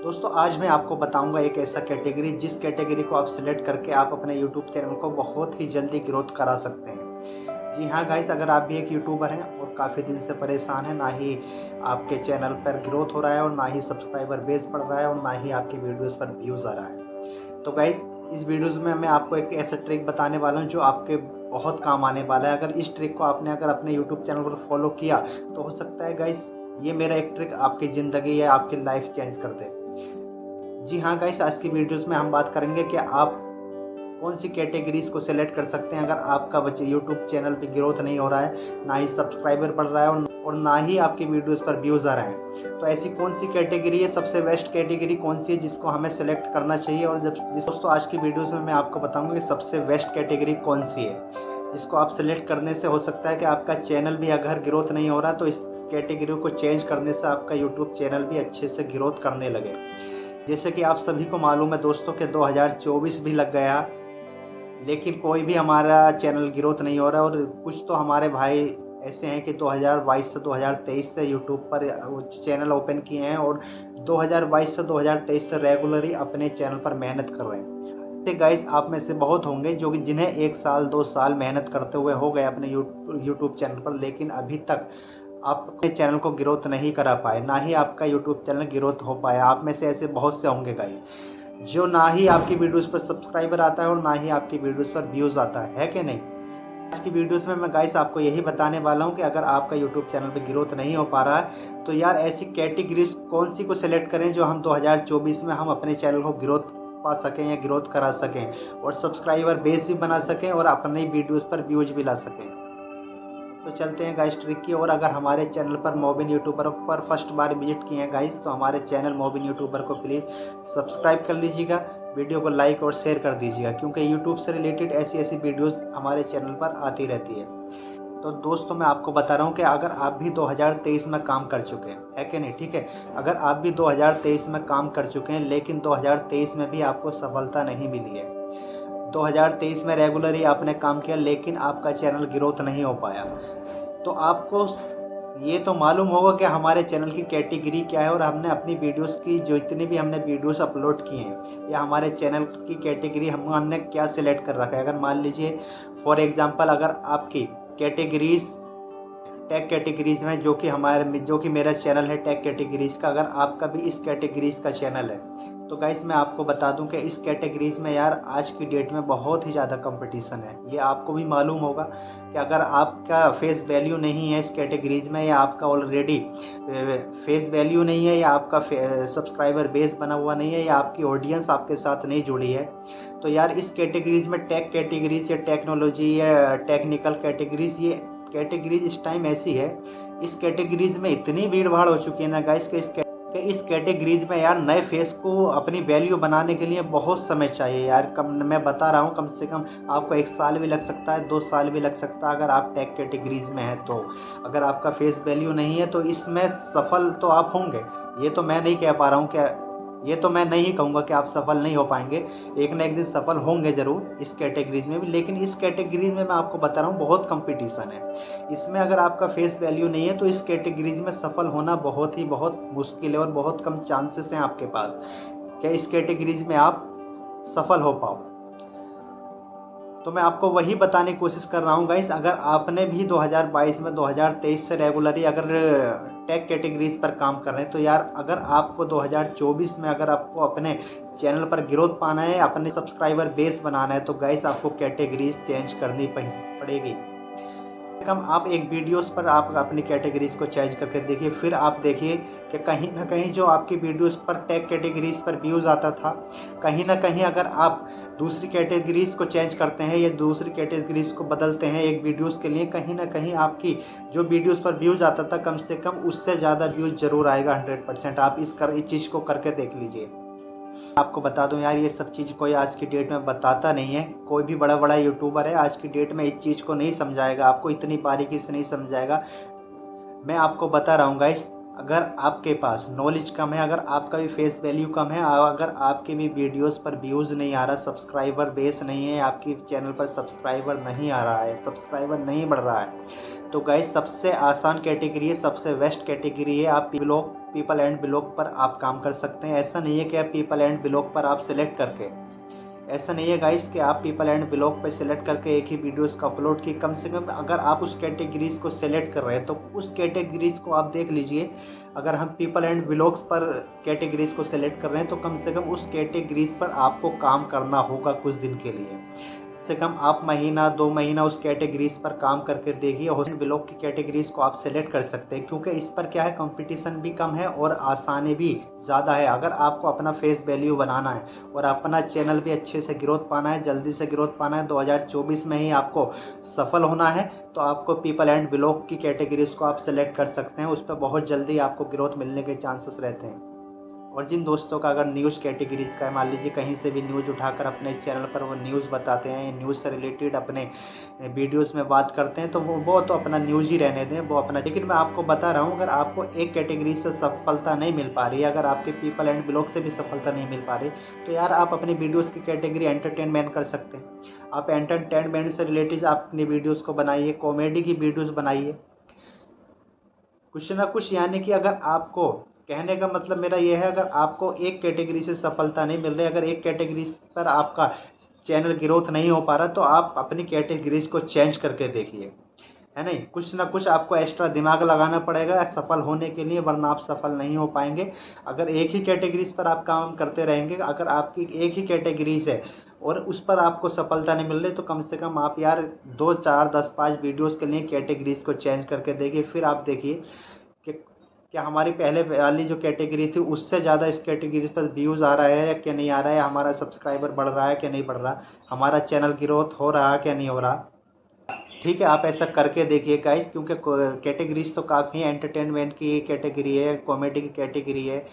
दोस्तों आज मैं आपको बताऊंगा एक ऐसा कैटेगरी जिस कैटेगरी को आप सिलेक्ट करके आप अपने यूट्यूब चैनल को बहुत ही जल्दी ग्रोथ करा सकते हैं। जी हाँ गाइस, अगर आप भी एक यूट्यूबर हैं और काफ़ी दिन से परेशान हैं, ना ही आपके चैनल पर ग्रोथ हो रहा है और ना ही सब्सक्राइबर बेस बढ़ रहा है और ना ही आपकी वीडियोस पर व्यूज़ आ रहा है, तो गाइस इस वीडियोस में मैं आपको एक ऐसा ट्रिक बताने वाला हूँ जो आपके बहुत काम आने वाला है। अगर इस ट्रिक को आपने अपने यूट्यूब चैनल पर फॉलो किया तो हो सकता है गाइस ये मेरा एक ट्रिक आपकी ज़िंदगी या आपकी लाइफ चेंज कर दे। जी हाँ गाइस, आज की वीडियोस में हम बात करेंगे कि आप कौन सी कैटेगरीज को सिलेक्ट कर सकते हैं अगर आपका यूट्यूब चैनल पे ग्रोथ नहीं हो रहा है, ना ही सब्सक्राइबर बढ़ रहा है और ना ही आपकी वीडियोस पर व्यूज़ आ रहे हैं। तो ऐसी कौन सी कैटेगरी है, सबसे बेस्ट कैटेगरी कौन सी है जिसको हमें सेलेक्ट करना चाहिए। और दोस्तों आज की वीडियोस में मैं आपको बताऊंगा कि सबसे बेस्ट कैटेगरी कौन सी है जिसको आप सिलेक्ट करने से हो सकता है कि आपका चैनल भी अगर ग्रोथ नहीं हो रहा तो इस कैटेगरी को चेंज करने से आपका यूट्यूब चैनल भी अच्छे से ग्रोथ करने लगे। जैसे कि आप सभी को मालूम है दोस्तों कि 2024 भी लग गया लेकिन कोई भी हमारा चैनल ग्रोथ नहीं हो रहा। और कुछ तो हमारे भाई ऐसे हैं कि 2022 से 2023 से यूट्यूब पर चैनल ओपन किए हैं और 2022 से 2023 से रेगुलरली अपने चैनल पर मेहनत कर रहे हैं। गाइस आप में से बहुत होंगे जो कि जिन्हें 1 साल 2 साल मेहनत करते हुए हो गए अपने यूट्यूब चैनल पर, लेकिन अभी तक आप अपने चैनल को ग्रोथ नहीं करा पाए, ना ही आपका यूट्यूब चैनल ग्रोथ हो पाया। आप में से ऐसे बहुत से होंगे गाइस जो ना ही आपकी वीडियोस पर सब्सक्राइबर आता है और ना ही आपकी वीडियोस पर व्यूज़ आता है कि नहीं। आज की वीडियोस में मैं गाइस आपको यही बताने वाला हूं कि अगर आपका यूट्यूब चैनल पे ग्रोथ नहीं हो पा रहा है तो यार ऐसी कैटेगरीज कौन सी को सिलेक्ट करें जो हम 2024 में हम अपने चैनल को ग्रोथ पा सकें या ग्रोथ करा सकें और सब्सक्राइबर बेस भी बना सकें और अपनी वीडियोस पर व्यूज भी ला सकें। तो चलते हैं गाइस ट्रिक की। और अगर हमारे चैनल पर मोबिन यूट्यूबर पर फर्स्ट बार विजिट किए हैं गाइस तो हमारे चैनल मोबिन यूट्यूबर को प्लीज़ सब्सक्राइब कर लीजिएगा, वीडियो को लाइक और शेयर कर दीजिएगा क्योंकि यूट्यूब से रिलेटेड ऐसी ऐसी वीडियोस हमारे चैनल पर आती रहती है। तो दोस्तों मैं आपको बता रहा हूँ कि अगर आप भी 2023 में काम कर चुके हैं, है कि नहीं, ठीक है, अगर आप भी 2023 में काम कर चुके हैं लेकिन 2023 में भी आपको सफलता नहीं मिली है, 2023 में रेगुलरली आपने काम किया लेकिन आपका चैनल ग्रोथ नहीं हो पाया, तो आपको ये तो मालूम होगा कि हमारे चैनल की कैटेगरी क्या है और हमने अपनी वीडियोस की जो इतनी भी हमने वीडियोस अपलोड किए हैं या हमारे चैनल की कैटेगरी हमने क्या सिलेक्ट कर रखा है। अगर मान लीजिए फॉर एग्जांपल अगर आपकी कैटेगरीज टैग कैटेगरीज में जो कि मेरा चैनल है टैग कैटेगरीज का, अगर आपका भी इस कैटेगरीज का चैनल है तो गाइस मैं आपको बता दूं कि इस कैटेगरीज में यार आज की डेट में बहुत ही ज़्यादा कंपटीशन है। ये आपको भी मालूम होगा कि अगर आपका फेस वैल्यू नहीं है इस कैटेगरीज में या आपका ऑलरेडी फेस वैल्यू नहीं है या आपका सब्सक्राइबर बेस बना हुआ नहीं है या आपकी ऑडियंस आपके साथ नहीं जुड़ी है तो यार इस कैटेगरीज में टैग कैटेगरीज या टेक्नोलॉजी या टेक्निकल कैटेगरीज, ये कैटेगरीज इस टाइम ऐसी है, इस कैटेगरीज में इतनी भीड़ भाड़ हो चुकी है ना गाइस कि इस कैटेगरीज में यार नए फेस को अपनी वैल्यू बनाने के लिए बहुत समय चाहिए यार। मैं बता रहा हूँ कम से कम आपको 1 साल भी लग सकता है, 2 साल भी लग सकता है अगर आप टैग कैटेगरीज में हैं तो। अगर आपका फेस वैल्यू नहीं है तो इसमें सफल तो आप होंगे, ये तो मैं नहीं कह पा रहा हूँ कि ये तो मैं नहीं कहूँगा कि आप सफल नहीं हो पाएंगे, एक ना एक दिन सफल होंगे ज़रूर इस कैटेगरीज में भी। लेकिन इस कैटेगरीज में मैं आपको बता रहा हूँ बहुत कंपटीशन है, इसमें अगर आपका फेस वैल्यू नहीं है तो इस कैटेगरीज में सफल होना बहुत मुश्किल है और बहुत कम चांसेस हैं आपके पास कि इस कैटेगरीज में आप सफल हो पाओ। तो मैं आपको वही बताने की कोशिश कर रहा हूँ गाइस, अगर आपने भी 2022 में 2023 से रेगुलरली अगर टैग कैटेगरीज पर काम कर रहे हैं तो यार अगर आपको 2024 में अगर आपको अपने चैनल पर ग्रोथ पाना है, अपने सब्सक्राइबर बेस बनाना है तो गाइस आपको कैटेगरीज चेंज करनी पड़ेगी। कम आप एक वीडियोस पर आप अपनी कैटेगरीज को चेंज करके देखिए, फिर आप देखिए कि कहीं ना कहीं जो आपकी वीडियोस पर टैग कैटेगरीज पर व्यूज़ आता था, कहीं ना कहीं अगर आप दूसरी कैटेगरीज को चेंज करते हैं या दूसरी कैटेगरीज को बदलते हैं एक वीडियोस के लिए, कहीं ना कहीं आपकी जो वीडियोस पर व्यूज़ आता था कम से कम उससे ज़्यादा व्यूज़ ज़रूर आएगा 100%। आप इस चीज़ को करके देख लीजिए। आपको बता दूं यार ये सब चीज़ कोई आज की डेट में बताता नहीं है, कोई भी बड़ा यूट्यूबर है आज की डेट में इस चीज़ को नहीं समझाएगा, आपको इतनी बारीकी से नहीं समझाएगा। मैं आपको बता रहा हूँ गाइस, अगर आपके पास नॉलेज कम है, अगर आपका भी फेस वैल्यू कम है, अगर आपके भी वीडियोस पर व्यूज़ नहीं आ रहा, सब्सक्राइबर बेस नहीं है, आपकी चैनल पर सब्सक्राइबर नहीं आ रहा है, सब्सक्राइबर नहीं बढ़ रहा है, तो गाइस सबसे आसान कैटेगरी है, सबसे बेस्ट कैटेगरी है। आप पीपल एंड ब्लॉग पर आप काम कर सकते हैं। ऐसा नहीं है कि आप पीपल एंड ब्लॉग पर आप सिलेक्ट करके, ऐसा नहीं है गाइस कि आप पीपल एंड ब्लॉग पर सिलेक्ट करके एक ही वीडियोस को अपलोड की। कम से कम अगर आप उस कैटेगरीज को सिलेक्ट कर रहे हैं तो उस कैटेगरीज को आप देख लीजिए। अगर हम पीपल एंड ब्लॉग्स पर कैटेगरीज को सिलेक्ट कर रहे हैं तो कम से कम उस कैटेगरीज पर आपको काम करना होगा कुछ दिन के लिए। कम से कम आप महीना 2 महीना उस कैटेगरीज पर काम करके देखिए। होस्ट ब्लॉग की कैटेगरीज को आप सेलेक्ट कर सकते हैं, क्योंकि इस पर क्या है, कंपटीशन भी कम है और आसानी भी ज़्यादा है। अगर आपको अपना फेस वैल्यू बनाना है और अपना चैनल भी अच्छे से ग्रोथ पाना है, जल्दी से ग्रोथ पाना है, 2024 में ही आपको सफल होना है, तो आपको पीपल एंड ब्लॉग की कैटेगरीज को आप सेलेक्ट कर सकते हैं। उस पर बहुत जल्दी आपको ग्रोथ मिलने के चांसेस रहते हैं। और जिन दोस्तों का अगर न्यूज़ कैटेगरीज का है, मान लीजिए कहीं से भी न्यूज़ उठाकर अपने चैनल पर वो न्यूज़ बताते हैं, न्यूज़ से रिलेटेड अपने वीडियोस में बात करते हैं, तो वो तो अपना न्यूज़ ही रहने दें, वो अपना। लेकिन मैं आपको बता रहा हूँ, अगर आपको एक कैटेगरी से सफलता नहीं मिल पा रही है, अगर आपके पीपल एंड ब्लॉग से भी सफलता नहीं मिल पा रही, तो यार आप अपनी वीडियोज़ की कैटेगरी एंटरटेनमेंट कर सकते हैं। आप एंटरटेनमेंट से रिलेटेड अपनी वीडियोज़ को बनाइए, कॉमेडी की वीडियोज़ बनाइए, कुछ ना कुछ। यानी कि अगर आपको, कहने का मतलब मेरा यह है, अगर आपको एक कैटेगरी से सफलता नहीं मिल रही, अगर एक कैटेगरी पर आपका चैनल ग्रोथ नहीं हो पा रहा, तो आप अपनी कैटेगरीज को चेंज करके देखिए, है नहीं। कुछ ना कुछ आपको एक्स्ट्रा दिमाग लगाना पड़ेगा सफल होने के लिए, वरना आप सफल नहीं हो पाएंगे। अगर एक ही कैटेगरीज पर आप काम करते रहेंगे, अगर आपकी एक ही कैटेगरीज है और उस पर आपको सफलता नहीं मिल रही, तो कम से कम आप यार 2, 4, 10, 5 वीडियोज़ के लिए कैटेगरीज को चेंज करके देखिए। फिर आप देखिए कि क्या हमारी पहले वाली जो कैटेगरी थी उससे ज़्यादा इस कैटेगरी पर व्यूज़ आ रहा है या क्या नहीं आ रहा है, हमारा सब्सक्राइबर बढ़ रहा है क्या नहीं बढ़ रहा, हमारा चैनल ग्रोथ हो रहा है क्या नहीं हो रहा। ठीक है, आप ऐसा करके देखिए गाइस, क्योंकि कैटेगरीज तो काफ़ी हैं। एंटरटेनमेंट की कैटेगरी है, कॉमेडी की कैटेगरी है,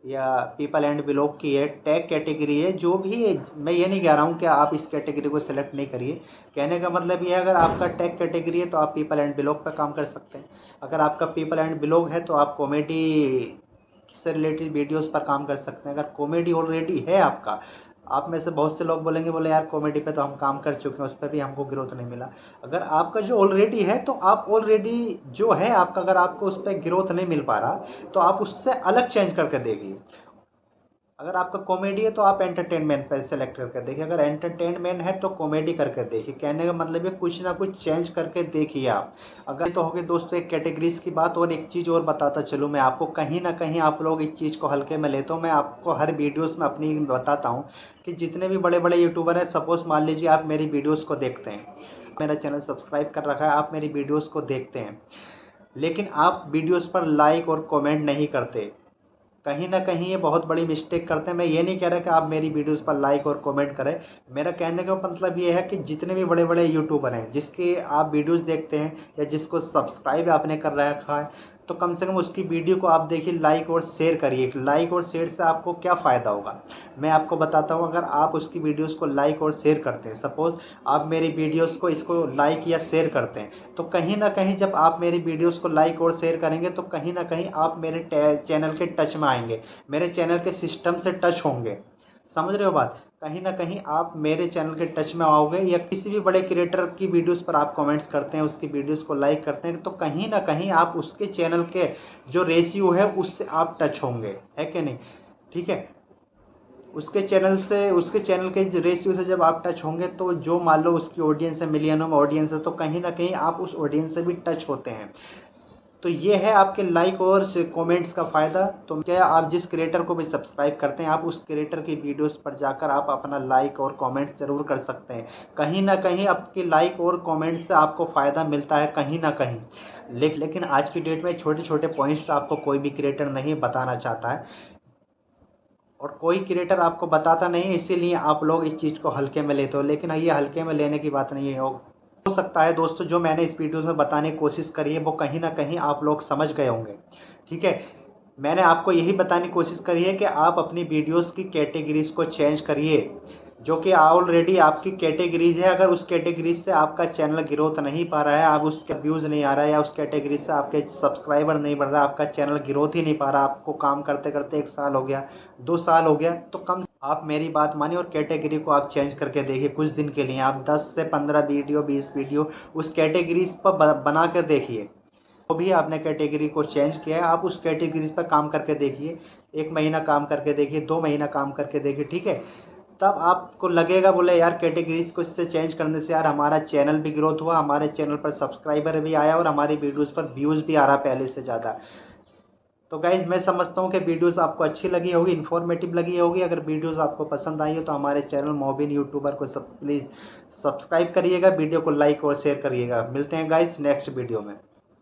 या पीपल एंड ब्लॉग की है, टैग कैटेगरी है, जो भी है। मैं ये नहीं कह रहा हूँ कि आप इस कैटेगरी को सिलेक्ट नहीं करिए। कहने का मतलब ये है, अगर आपका टैग कैटेगरी है तो आप पीपल एंड ब्लॉग पर काम कर सकते हैं। अगर आपका पीपल एंड ब्लॉग है तो आप कॉमेडी से रिलेटेड वीडियोस पर काम कर सकते हैं। अगर कॉमेडी ऑलरेडी है आपका, आप में से बहुत से लोग बोलेंगे, बोले यार कॉमेडी पे तो हम काम कर चुके हैं, उस पर भी हमको ग्रोथ नहीं मिला। अगर आपका जो ऑलरेडी है, तो आप ऑलरेडी जो है आपका, अगर आपको उस पर ग्रोथ नहीं मिल पा रहा, तो आप उससे अलग चेंज करके देखिए। अगर आपका कॉमेडी है तो आप एंटरटेनमेंट पर सेलेक्ट करके देखिए, अगर एंटरटेनमेंट है तो कॉमेडी करके देखिए। कहने का मतलब ये, कुछ ना कुछ चेंज करके देखिए आप। अगर तो होगी दोस्तों एक कैटेगरीज की बात, और एक चीज़ और बताता चलूँ मैं आपको, कहीं ना कहीं आप लोग इस चीज़ को हल्के में लेते हो। मैं आपको हर वीडियोस में अपनी बताता हूँ कि जितने भी बड़े बड़े यूट्यूबर हैं, सपोज मान लीजिए आप मेरी वीडियोज़ को देखते हैं, मेरा चैनल सब्सक्राइब कर रखा है, आप मेरी वीडियोज़ को देखते हैं, लेकिन आप वीडियोज़ पर लाइक और कॉमेंट नहीं करते, कहीं ना कहीं ये बहुत बड़ी मिस्टेक करते हैं। मैं ये नहीं कह रहा कि आप मेरी वीडियोस पर लाइक और कमेंट करें। मेरा कहने का मतलब ये है कि जितने भी बड़े बड़े यूट्यूबर हैं, जिसके आप वीडियोस देखते हैं या जिसको सब्सक्राइब आपने कर रखा है, तो कम से कम उसकी वीडियो को आप देखिए, लाइक और शेयर करिए। लाइक और शेयर से आपको क्या फ़ायदा होगा, मैं आपको बताता हूँ। अगर आप उसकी वीडियोस को लाइक और शेयर करते हैं, सपोज़ आप मेरी वीडियोस को इसको लाइक या शेयर करते हैं, तो कहीं ना कहीं जब आप मेरी वीडियोस को लाइक और शेयर करेंगे, तो कहीं ना कहीं आप मेरे चैनल के टच में आएंगे, मेरे चैनल के सिस्टम से टच होंगे। समझ रहे हो बात, कहीं ना कहीं आप मेरे चैनल के टच में आओगे। या किसी भी बड़े क्रिएटर की वीडियोस पर आप कमेंट्स करते हैं, उसकी वीडियोस को लाइक करते हैं, तो कहीं ना कहीं आप उसके चैनल के जो रेशियो है उससे आप टच होंगे, है कि नहीं। ठीक है, उसके चैनल के रेशियो से जब आप टच होंगे, तो जो मान लो उसकी ऑडियंस है, मिलियनों में ऑडियंस है, तो कहीं ना कहीं आप उस ऑडियंस से भी टच होते हैं। तो ये है आपके लाइक और कमेंट्स का फ़ायदा। तो क्या आप जिस क्रिएटर को भी सब्सक्राइब करते हैं, आप उस क्रिएटर की वीडियोस पर जाकर आप अपना लाइक और कमेंट ज़रूर कर सकते हैं। कहीं ना कहीं आपके लाइक और कमेंट से आपको फ़ायदा मिलता है कहीं ना कहीं। लेकिन आज की डेट में छोटे छोटे पॉइंट्स आपको कोई भी क्रिएटर नहीं बताना चाहता है, और कोई क्रिएटर आपको बताता नहीं है, इसीलिए आप लोग इस चीज़ को हल्के में लेते हो। लेकिन ये हल्के में लेने की बात नहीं है। हो सकता है दोस्तों, जो मैंने इस वीडियो में बताने की कोशिश करी है वो कहीं ना कहीं आप लोग समझ गए होंगे। ठीक है, मैंने आपको यही बताने की कोशिश करी है कि आप अपनी वीडियोस की कैटेगरीज को चेंज करिए, जो कि ऑलरेडी आपकी कैटेगरीज है। अगर उस कैटेगरीज से आपका चैनल ग्रोथ नहीं पा रहा है, आप उसके व्यूज़ नहीं आ रहा है, या उस कैटेगरी से आपके सब्सक्राइबर नहीं बढ़ रहा, आपका चैनल ग्रोथ ही नहीं पा रहा, आपको काम करते करते 1 साल हो गया, 2 साल हो गया, तो कम आप मेरी बात मानिए और कैटेगरी को आप चेंज करके देखिए कुछ दिन के लिए। आप 10 से 15 वीडियो 20 वीडियो उस कैटेगरीज पर बना कर देखिए। तो भी आपने कैटेगरी को चेंज किया है, आप उस कैटेगरीज पर काम करके देखिए। 1 महीना काम करके देखिए, 2 महीना काम करके देखिए, ठीक है। तब आपको लगेगा बोले यार कैटेगरीज को इससे चेंज करने से यार हमारा चैनल भी ग्रोथ हुआ, हमारे चैनल पर सब्सक्राइबर भी आया और हमारी वीडियोज़ पर व्यूज़ भी आ रहा पहले से ज़्यादा। तो गाइज़ मैं समझता हूँ कि वीडियोज़ आपको अच्छी लगी होगी, इन्फॉर्मेटिव लगी होगी। अगर वीडियोज़ आपको पसंद आई हो तो हमारे चैनल मोबिन यूट्यूबर को प्लीज़ सब्सक्राइब करिएगा, वीडियो को लाइक और शेयर करिएगा। मिलते हैं गाइज़ नेक्स्ट वीडियो में।